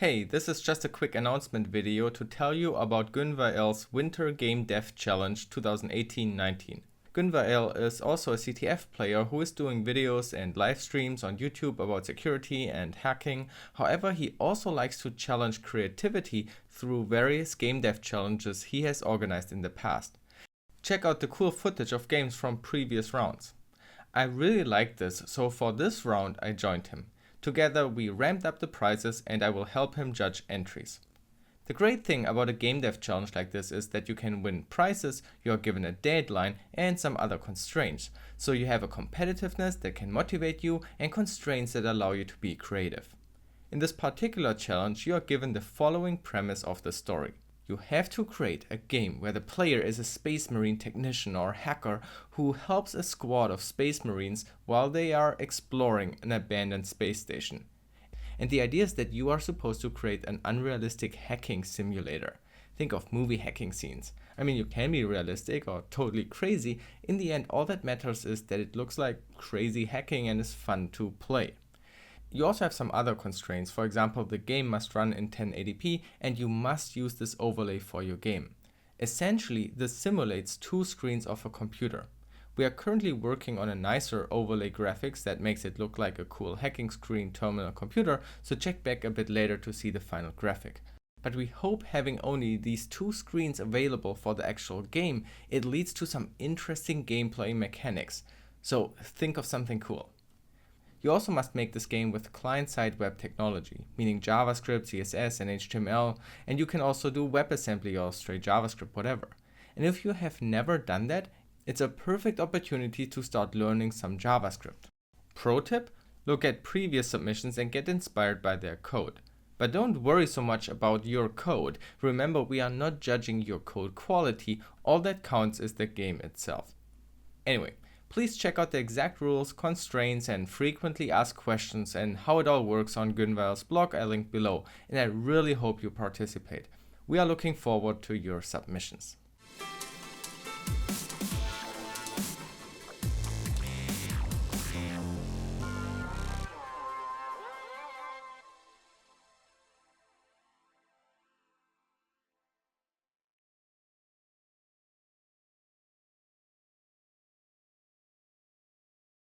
Hey, this is just a quick announcement video to tell you about Gynvael's Winter Game Dev Challenge 2018-19. Gynvael is also a CTF player who is doing videos and live streams on YouTube about security and hacking. However, he also likes to challenge creativity through various game dev challenges he has organized in the past. Check out the cool footage of games from previous rounds. I really liked this, so for this round I joined him. Together we ramped up the prizes and I will help him judge entries. The great thing about a game dev challenge like this is that you can win prizes, you are given a deadline and some other constraints. So you have a competitiveness that can motivate you and constraints that allow you to be creative. In this particular challenge you are given the following premise of the story. You have to create a game where the player is a space marine technician or hacker who helps a squad of space marines while they are exploring an abandoned space station. And the idea is that you are supposed to create an unrealistic hacking simulator. Think of movie hacking scenes. I mean, you can be realistic or totally crazy. In the end, all that matters is that it looks like crazy hacking and is fun to play. You also have some other constraints. For example, the game must run in 1080p and you must use this overlay for your game. Essentially, this simulates two screens of a computer. We are currently working on a nicer overlay graphics that makes it look like a cool hacking screen terminal computer, so check back a bit later to see the final graphic. But we hope having only these two screens available for the actual game, it leads to some interesting gameplay mechanics. So think of something cool. You also must make this game with client-side web technology, meaning JavaScript, CSS, and HTML, and you can also do WebAssembly or straight JavaScript, whatever. And if you have never done that, it's a perfect opportunity to start learning some JavaScript. Pro tip: look at previous submissions and get inspired by their code. But don't worry so much about your code. Remember, we are not judging your code quality, all that counts is the game itself. Anyway, please check out the exact rules, constraints, and frequently asked questions and how it all works on Gynvael's blog I linked below, and I really hope you participate. We are looking forward to your submissions.